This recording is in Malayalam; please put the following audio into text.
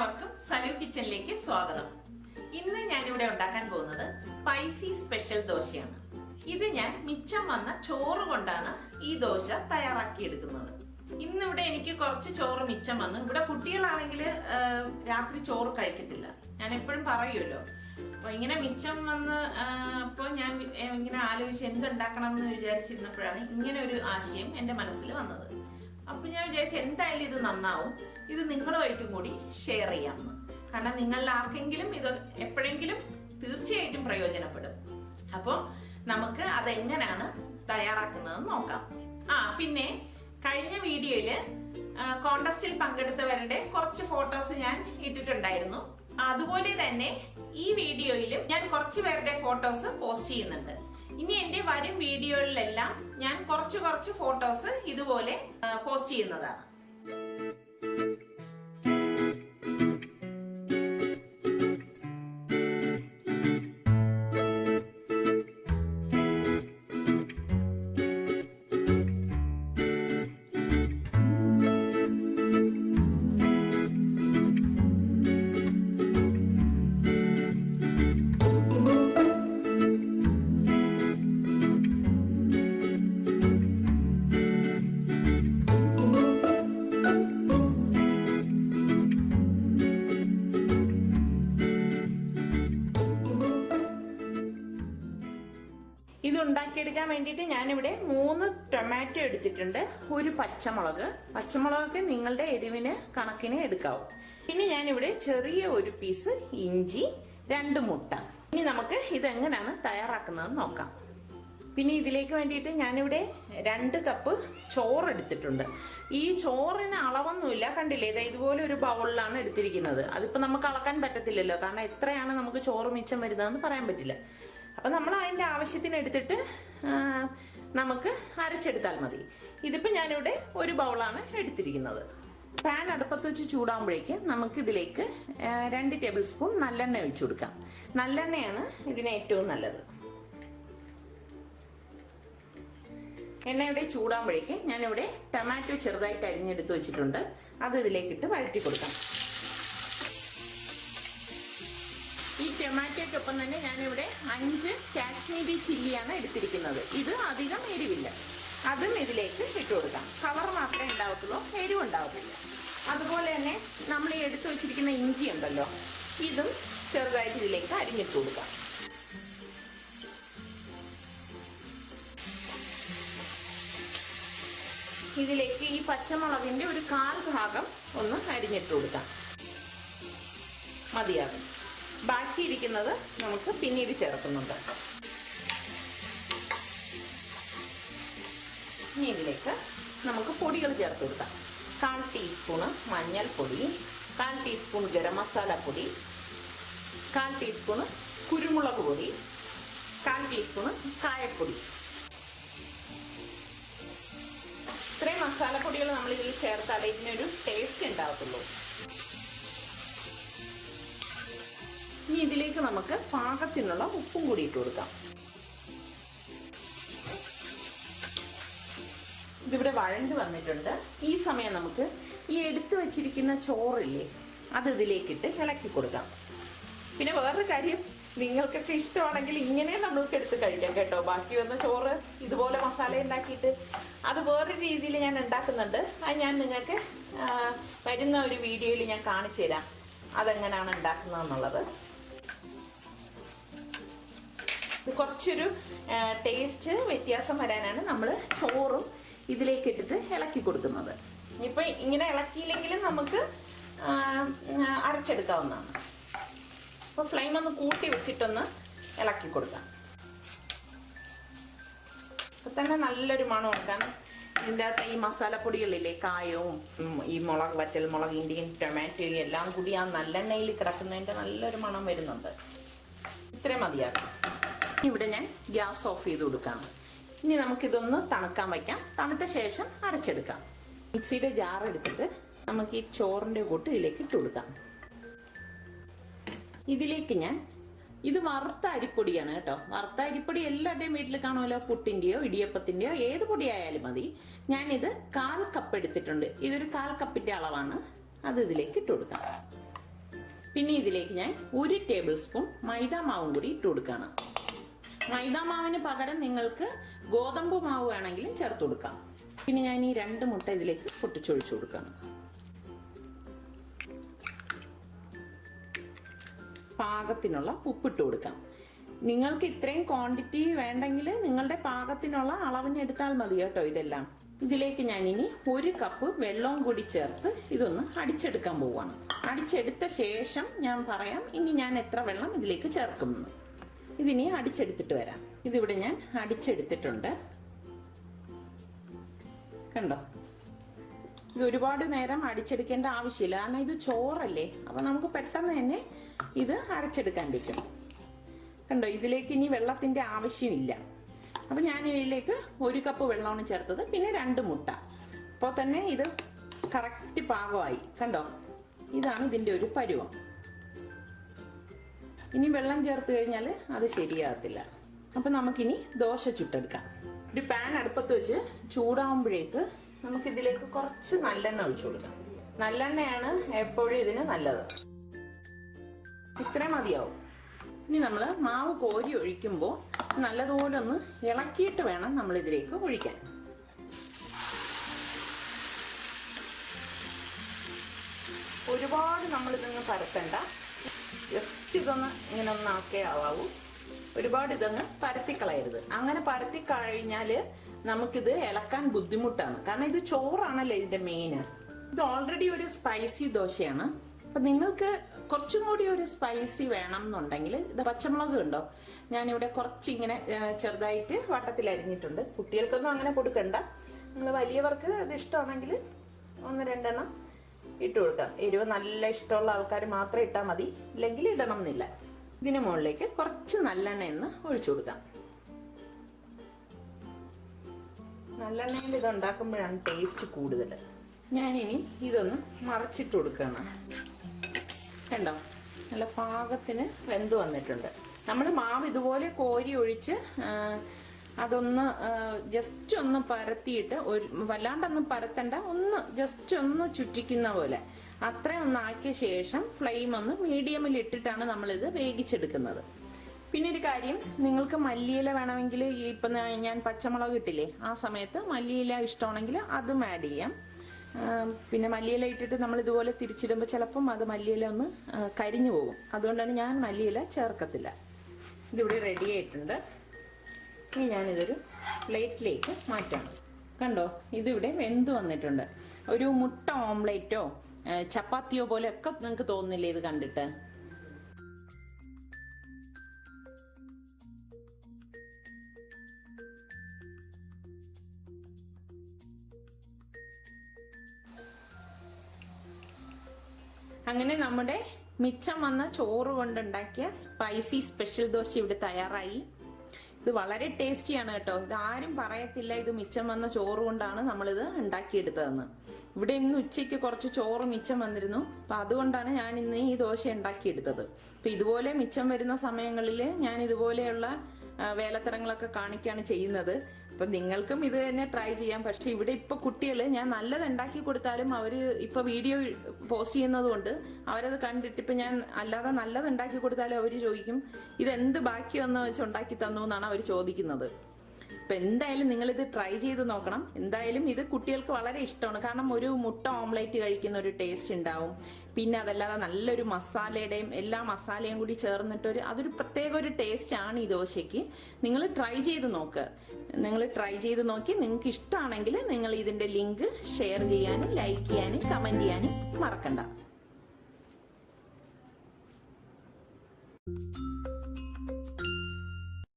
എല്ലാവർക്കും സലു കിച്ചണിലേക്ക് സ്വാഗതം. ഇന്ന് ഞാനിവിടെ ഉണ്ടാക്കാൻ പോകുന്നത് സ്പൈസി സ്പെഷ്യൽ ദോശയാണ്. ഇത് ഞാൻ മിച്ചം വന്ന ചോറ് കൊണ്ടാണ് ഈ ദോശ തയ്യാറാക്കിയെടുക്കുന്നത്. ഇന്നിവിടെ എനിക്ക് കുറച്ച് ചോറ് മിച്ചം വന്നു. ഇവിടെ കുട്ടികളാണെങ്കിൽ രാത്രി ചോറ് കഴിക്കത്തില്ല. ഞാൻ എപ്പോഴും പറയുമല്ലോ, അപ്പൊ ഇങ്ങനെ മിച്ചം വന്ന് അപ്പോൾ ഞാൻ ഇങ്ങനെ ആലോചിച്ച് എന്തുണ്ടാക്കണം എന്ന് വിചാരിച്ചിരുന്നപ്പോഴാണ് ഇങ്ങനെ ഒരു ആശയം എൻ്റെ മനസ്സിൽ വന്നത്. അപ്പൊ ഞാൻ വിചാരിച്ചു എന്തായാലും ഇത് നന്നാവും, ഇത് നിങ്ങളുമായിട്ടും കൂടി ഷെയർ ചെയ്യാമെന്ന്. കാരണം നിങ്ങളിൽ ആർക്കെങ്കിലും ഇത് എപ്പോഴെങ്കിലും തീർച്ചയായിട്ടും പ്രയോജനപ്പെടും. അപ്പോൾ നമുക്ക് അതെങ്ങനെയാണ് തയ്യാറാക്കുന്നതെന്ന് നോക്കാം. പിന്നെ കഴിഞ്ഞ വീഡിയോയില് കോണ്ടസ്റ്റിൽ പങ്കെടുത്തവരുടെ കുറച്ച് ഫോട്ടോസ് ഞാൻ ഇട്ടിട്ടുണ്ടായിരുന്നു. അതുപോലെ തന്നെ ഈ വീഡിയോയിലും ഞാൻ കുറച്ച് പേരുടെ ഫോട്ടോസ് പോസ്റ്റ് ചെയ്യുന്നുണ്ട്. ഇനി എന്റെ വരും വീഡിയോകളിലെല്ലാം ഞാൻ കുറച്ച് ഫോട്ടോസ് ഇതുപോലെ പോസ്റ്റ് ചെയ്യുന്നതാണ്. ഇത് ഉണ്ടാക്കിയെടുക്കാൻ വേണ്ടിയിട്ട് ഞാനിവിടെ 3 ടൊമാറ്റോ എടുത്തിട്ടുണ്ട്, ഒരു പച്ചമുളകൊക്കെ നിങ്ങളുടെ എരിവിന് കണക്കിന് എടുക്കാവും. പിന്നെ ഞാനിവിടെ ചെറിയ ഒരു പീസ് ഇഞ്ചി, 2 മുട്ട. ഇനി നമുക്ക് ഇതെങ്ങനെയാണ് തയ്യാറാക്കുന്നതെന്ന് നോക്കാം. പിന്നെ ഇതിലേക്ക് വേണ്ടിയിട്ട് ഞാനിവിടെ 2 കപ്പ് ചോറ് എടുത്തിട്ടുണ്ട്. ഈ ചോറിന് അളവൊന്നുമില്ല, കണ്ടില്ലേ? ഇതുപോലെ ഒരു ബൗളിലാണ് എടുത്തിരിക്കുന്നത്. അതിപ്പോ നമുക്ക് അളക്കാൻ പറ്റത്തില്ലല്ലോ, കാരണം എത്രയാണ് നമുക്ക് ചോറ് മിച്ചം വരുന്നതെന്ന് പറയാൻ പറ്റില്ല. അപ്പൊ നമ്മൾ അതിന്റെ ആവശ്യത്തിന് എടുത്തിട്ട് നമുക്ക് അരച്ചെടുത്താൽ മതി. ഇതിപ്പോ ഞാനിവിടെ ഒരു ബൗളാണ് എടുത്തിരിക്കുന്നത്. പാൻ അടുപ്പത്ത് വെച്ച് ചൂടാകുമ്പോഴേക്ക് നമുക്ക് ഇതിലേക്ക് 2 ടേബിൾ സ്പൂൺ നല്ലെണ്ണ ഒഴിച്ചു കൊടുക്കാം. നല്ലെണ്ണയാണ് ഇതിന് ഏറ്റവും നല്ലത്. എണ്ണ ഇവിടെ ചൂടാകുമ്പോഴേക്ക് ഞാനിവിടെ ടൊമാറ്റോ ചെറുതായിട്ട് അരിഞ്ഞെടുത്ത് വെച്ചിട്ടുണ്ട്. അത് ഇതിലേക്കിട്ട് വഴറ്റി കൊടുക്കാം. ഈ ടൊമാറ്റോയ്ക്കൊപ്പം തന്നെ ഞാനിവിടെ 5 കാശ്മീരി ചില്ലിയാണ് എടുത്തിരിക്കുന്നത്. ഇത് അധികം എരിവില്ല, അതും ഇതിലേക്ക് ഇട്ട് കൊടുക്കാം. കളർ മാത്രമേ ഉണ്ടാവത്തുള്ളൂ, എരിവ് ഉണ്ടാവത്തില്ല. അതുപോലെ തന്നെ നമ്മൾ ഈ എടുത്തു വെച്ചിരിക്കുന്ന ഇഞ്ചി ഉണ്ടല്ലോ, ഇതും ചെറുതായിട്ട് ഇതിലേക്ക് അരിഞ്ഞിട്ട് കൊടുക്കാം. ഇതിലേക്ക് ഈ പച്ചമുളകിന്റെ ഒരു 1/4 ഭാഗം ഒന്ന് അരിഞ്ഞിട്ട് കൊടുക്കാം. മതിയാകും. ബാക്കിയിരിക്കുന്നത് നമുക്ക് പിന്നീട് ചേർക്കുന്നുണ്ട്. ഇനി ഇതിലേക്ക് നമുക്ക് പൊടികൾ ചേർത്ത് കൊടുക്കാം. 1/4 ടീസ്പൂണ് മഞ്ഞൾപ്പൊടി, 1/4 ടീസ്പൂൺ ഗരം മസാല പൊടി, 1/4 ടീസ്പൂണ് കുരുമുളക് പൊടി, 1/4 ടീസ്പൂണ് കായപ്പൊടി. ഇത്രയും മസാലപ്പൊടികൾ നമ്മൾ ഇതിൽ ചേർത്താലേ ഇതിനൊരു ടേസ്റ്റ് ഉണ്ടാവത്തുള്ളൂ. ഇനി ഇതിലേക്ക് നമുക്ക് പാകത്തിനുള്ള ഉപ്പും കൂടി ഇട്ട് കൊടുക്കാം. ഇതിവിടെ വഴണ്ട് വന്നിട്ടുണ്ട്. ഈ സമയം നമുക്ക് ഈ എടുത്തു വെച്ചിരിക്കുന്ന ചോറില്ലേ, അത് ഇതിലേക്കിട്ട് ഇളക്കി കൊടുക്കാം. പിന്നെ വേറൊരു കാര്യം, നിങ്ങൾക്കൊക്കെ ഇഷ്ടമാണെങ്കിൽ ഇങ്ങനെ നമ്മൾക്ക് എടുത്ത് കഴിക്കാം കേട്ടോ. ബാക്കി വന്ന ചോറ് ഇതുപോലെ മസാല ഉണ്ടാക്കിയിട്ട് അത് വേറൊരു രീതിയിൽ ഞാൻ ഉണ്ടാക്കുന്നുണ്ട്. അത് ഞാൻ നിങ്ങൾക്ക് വരുന്ന ഒരു വീഡിയോയിൽ ഞാൻ കാണിച്ചു തരാം അതെങ്ങനെയാണ് ഉണ്ടാക്കുന്നതെന്നുള്ളത്. കുറച്ചൊരു ടേസ്റ്റ് വ്യത്യാസം വരാനാണ് നമ്മൾ ചോറും ഇതിലേക്ക് ഇട്ടിട്ട് ഇളക്കി കൊടുക്കുന്നത്. ഇനിയിപ്പോൾ ഇങ്ങനെ ഇളക്കിയില്ലെങ്കിലും നമുക്ക് അരച്ചെടുക്കാവുന്നതാണ്. അപ്പോൾ ഫ്ലെയിം ഒന്ന് കൂട്ടി വെച്ചിട്ടൊന്ന് ഇളക്കി കൊടുക്കാം. അപ്പോൾ തന്നെ നല്ലൊരു മണം എടുക്കാൻ ഇതിൻ്റെ അകത്ത് ഈ മസാലപ്പൊടികളില്ലേ, കായവും ഈ മുളക്, വറ്റൽ മുളക്, ഇന്ത്യൻ ടൊമാറ്റോയും എല്ലാം കൂടി ആ നല്ലെണ്ണയിൽ കിടക്കുന്നതിൻ്റെ നല്ലൊരു മണം വരുന്നുണ്ട്. ഇത്രയും മതിയാക്കാം. ഇവിടെ ഞാൻ ഗ്യാസ് ഓഫ് ചെയ്ത് കൊടുക്കാം. ഇനി നമുക്കിതൊന്ന് തണുക്കാൻ വയ്ക്കാം. തണുത്ത ശേഷം അരച്ചെടുക്കാം. മിക്സിയുടെ ജാർ എടുത്തിട്ട് നമുക്ക് ഈ ചോറിൻ്റെ കൂട്ട് ഇതിലേക്ക് ഇട്ട് കൊടുക്കാം. ഇതിലേക്ക് ഇത് വറുത്ത അരിപ്പൊടിയാണ് കേട്ടോ. വറുത്ത അരിപ്പൊടി എല്ലാവരുടെയും വീട്ടിൽ കാണുമല്ലോ. പുട്ടിൻ്റെയോ ഇടിയപ്പത്തിൻ്റെയോ ഏത് പൊടിയായാലും മതി. ഞാനിത് 1/4 കപ്പ് എടുത്തിട്ടുണ്ട്. ഇതൊരു 1/4 കപ്പിൻ്റെ അളവാണ്. അത് ഇതിലേക്ക് ഇട്ട് കൊടുക്കാം. പിന്നെ ഇതിലേക്ക് ഞാൻ 1 ടേബിൾ സ്പൂൺ മൈദാ മാവും കൂടി ഇട്ട് കൊടുക്കുകയാണ്. മൈദാ മാവിന് പകരം നിങ്ങൾക്ക് ഗോതമ്പ് മാവ് വേണമെങ്കിലും ചേർത്ത് കൊടുക്കാം. പിന്നെ ഞാൻ ഈ 2 മുട്ട ഇതിലേക്ക് പൊട്ടിച്ചൊഴിച്ചു കൊടുക്കുകയാണ്. പാകത്തിനുള്ള ഉപ്പിട്ട് കൊടുക്കാം. നിങ്ങൾക്ക് ഇത്രയും ക്വാണ്ടിറ്റി വേണ്ടെങ്കിൽ നിങ്ങളുടെ പാകത്തിനുള്ള അളവിന് എടുത്താൽ മതി കേട്ടോ. ഇതെല്ലാം ഇതിലേക്ക് ഞാൻ ഇനി 1 കപ്പ് വെള്ളവും കൂടി ചേർത്ത് ഇതൊന്ന് അടിച്ചെടുക്കാൻ പോവുകയാണ്. അടിച്ചെടുത്ത ശേഷം ഞാൻ പറയാം ഇനി ഞാൻ എത്ര വെള്ളം ഇതിലേക്ക് ചേർക്കുന്നു. ഇതിനി അടിച്ചെടുത്തിട്ട് വരാം. ഇതിവിടെ ഞാൻ അടിച്ചെടുത്തിട്ടുണ്ട്. കണ്ടോ, ഇത് ഒരുപാട് നേരം അടിച്ചെടുക്കേണ്ട ആവശ്യമില്ല, കാരണം ഇത് ചോറല്ലേ. അപ്പം നമുക്ക് പെട്ടെന്ന് തന്നെ ഇത് അരച്ചെടുക്കാൻ പറ്റും. കണ്ടോ, ഇതിലേക്ക് ഇനി വെള്ളത്തിൻ്റെ ആവശ്യമില്ല. അപ്പം ഞാൻ ഇതിലേക്ക് 1 കപ്പ് വെള്ളമാണ് ചേർത്തത്, പിന്നെ 2 മുട്ട. അപ്പോൾ തന്നെ ഇത് കറക്റ്റ് പാകമായി. കണ്ടോ, ഇതാണ് ഇതിൻ്റെ ഒരു പരുവം. ഇനി വെള്ളം ചേർത്ത് കഴിഞ്ഞാൽ അത് ശരിയാകത്തില്ല. അപ്പം നമുക്കിനി ദോശ ചുട്ടെടുക്കാം. ഒരു പാൻ അടുപ്പത്ത് വെച്ച് ചൂടാകുമ്പോഴേക്ക് നമുക്കിതിലേക്ക് കുറച്ച് നല്ലെണ്ണ ഒഴിച്ചു കൊടുക്കാം. നല്ലെണ്ണയാണ് എപ്പോഴും ഇതിന് നല്ലത്. ഇത്രയും മതിയാവും. ഇനി നമ്മൾ മാവ് കോരി ഒഴിക്കുമ്പോൾ നല്ലതുപോലെ ഒന്ന് ഇളക്കിയിട്ട് വേണം നമ്മൾ ഇതിലേക്ക് ഒഴിക്കാൻ. ഒരുപാട് നമ്മളിതൊന്ന് പരത്തണ്ട, ജസ്റ്റ് ഇതൊന്ന് ഇങ്ങനെ ഒന്ന് ആക്കേ ആവാവൂ. ഒരുപാട് ഇതൊന്ന് പരത്തിക്കളയരുത്. അങ്ങനെ പരത്തി കഴിഞ്ഞാൽ നമുക്കിത് ഇളക്കാൻ ബുദ്ധിമുട്ടാണ്, കാരണം ഇത് ചോറാണല്ലോ ഇതിന്റെ മെയിൻ. ഇത് ഓൾറെഡി ഒരു സ്പൈസി ദോശയാണ്. അപ്പം നിങ്ങൾക്ക് കുറച്ചും കൂടി ഒരു സ്പൈസി വേണം എന്നുണ്ടെങ്കിൽ ഇത് പച്ചമുളക് ഉണ്ടോ, ഞാനിവിടെ കുറച്ചിങ്ങനെ ചെറുതായിട്ട് വട്ടത്തിൽ അരിഞ്ഞിട്ടുണ്ട്. കുട്ടികൾക്കൊന്നും അങ്ങനെ കൊടുക്കണ്ട. നമ്മൾ വലിയവർക്ക് അത് ഇഷ്ടമാണെങ്കിൽ 1-2 എണ്ണം ഇട്ട് കൊടുക്കാം. എരിവ് നല്ല ഇഷ്ടമുള്ള ആൾക്കാർ മാത്രം ഇട്ടാൽ മതി, ഇല്ലെങ്കിൽ ഇടണം എന്നില്ല. ഇതിന് മുകളിലേക്ക് കുറച്ച് നല്ലെണ്ണയെന്ന് ഒഴിച്ചു കൊടുക്കാം. നല്ലെണ്ണയിൽ ഇത് ഉണ്ടാക്കുമ്പോഴാണ് ടേസ്റ്റ് കൂടുതൽ. ഞാനിനി ഇതൊന്ന് മറച്ചിട്ട് കൊടുക്കുകയാണ്. കണ്ടോ, നല്ല പാകത്തിന് വെന്ത് വന്നിട്ടുണ്ട്. നമ്മൾ മാവ് ഇതുപോലെ കോരി ഒഴിച്ച് അതൊന്ന് ജസ്റ്റ് ഒന്ന് പരത്തിയിട്ട്, വല്ലാണ്ടൊന്നും പരത്തണ്ട, ഒന്ന് ജസ്റ്റ് ഒന്ന് ചുറ്റിക്കുന്ന പോലെ അത്രയും ഒന്ന് ആക്കിയ ശേഷം ഫ്ലെയിം ഒന്ന് മീഡിയമിൽ ഇട്ടിട്ടാണ് നമ്മളിത് വേവിച്ചെടുക്കുന്നത്. പിന്നെ ഒരു കാര്യം, നിങ്ങൾക്ക് മല്ലിയില വേണമെങ്കിൽ ഇപ്പം ഞാൻ പച്ചമുളക് ഇട്ടില്ലേ, ആ സമയത്ത് മല്ലിയില ഇഷ്ടമാണെങ്കിൽ അതും ആഡ് ചെയ്യാം. പിന്നെ മല്ലിയില ഇട്ടിട്ട് നമ്മൾ ഇതുപോലെ തിരിച്ചിടുമ്പോൾ ചിലപ്പം അത് മല്ലിയില ഒന്ന് കരിഞ്ഞു പോകും. അതുകൊണ്ടാണ് ഞാൻ മല്ലിയില ചേർക്കത്തില്ല. ഇതിവിടെ റെഡി ആയിട്ടുണ്ട്. ഇനി ഞാനിതൊരു പ്ലേറ്റിലേക്ക് മാറ്റാം. കണ്ടോ, ഇതിവിടെ വെന്ത് വന്നിട്ടുണ്ട്. ഒരു മുട്ട ഓംലേറ്റോ ചപ്പാത്തിയോ പോലെയൊക്കെ നിങ്ങൾക്ക് തോന്നുന്നില്ലേ ഇത് കണ്ടിട്ട്? അങ്ങനെ നമ്മുടെ മിച്ചം വന്ന ചോറ് കൊണ്ടുണ്ടാക്കിയ സ്പൈസി സ്പെഷ്യൽ ദോശ ഇവിടെ തയ്യാറായി. ഇത് വളരെ ടേസ്റ്റിയാണ് കേട്ടോ. ഇത് ആരും പറയത്തില്ല ഇത് മിച്ചം വന്ന ചോറ് കൊണ്ടാണ് നമ്മളിത് ഉണ്ടാക്കിയെടുത്തതെന്ന്. ഇവിടെ ഇന്ന് ഉച്ചയ്ക്ക് കുറച്ച് ചോറ് മിച്ചം വന്നിരുന്നു. അപ്പം അതുകൊണ്ടാണ് ഞാൻ ഇന്ന് ഈ ദോശ ഉണ്ടാക്കിയെടുത്തത്. അപ്പം ഇതുപോലെ മിച്ചം വരുന്ന സമയങ്ങളിൽ ഞാൻ ഇതുപോലെയുള്ള വേലത്തരങ്ങളൊക്കെ കാണിക്കുകയാണ് ചെയ്യുന്നത്. അപ്പം നിങ്ങൾക്കും ഇത് തന്നെ ട്രൈ ചെയ്യാം. പക്ഷെ ഇവിടെ ഇപ്പോൾ കുട്ടികൾ ഞാൻ നല്ലത് ഉണ്ടാക്കി കൊടുത്താലും അവർ ഇപ്പോൾ വീഡിയോ പോസ്റ്റ് ചെയ്യുന്നത് കൊണ്ട് അവരത് കണ്ടിട്ട് ഇപ്പം ഞാൻ അല്ലാതെ നല്ലത് ഉണ്ടാക്കി കൊടുത്താലും അവർ ചോദിക്കും ഇതെന്ത് ബാക്കി വന്ന് വെച്ച് ഉണ്ടാക്കി തന്നു എന്നാണ് അവർ ചോദിക്കുന്നത്. അപ്പം എന്തായാലും നിങ്ങളിത് ട്രൈ ചെയ്ത് നോക്കണം. എന്തായാലും ഇത് കുട്ടികൾക്ക് വളരെ ഇഷ്ടമാണ്. കാരണം ഒരു മുട്ട ഓംലേറ്റ് കഴിക്കുന്ന ഒരു ടേസ്റ്റ് ഉണ്ടാവും. പിന്നെ അതല്ലാതെ നല്ലൊരു മസാലയുടെയും എല്ലാ മസാലയും കൂടി ചേർന്നിട്ടൊരു അതൊരു പ്രത്യേക ഒരു ടേസ്റ്റ് ആണ് ഈ ദോശയ്ക്ക്. നിങ്ങൾ ട്രൈ ചെയ്ത് നോക്ക്. നിങ്ങൾ ട്രൈ ചെയ്ത് നോക്കി നിങ്ങൾക്ക് ഇഷ്ടമാണെങ്കിൽ നിങ്ങൾ ഇതിൻ്റെ ലിങ്ക് ഷെയർ ചെയ്യാനും ലൈക്ക് ചെയ്യാനും കമൻറ്റ് ചെയ്യാനും മറക്കണ്ട.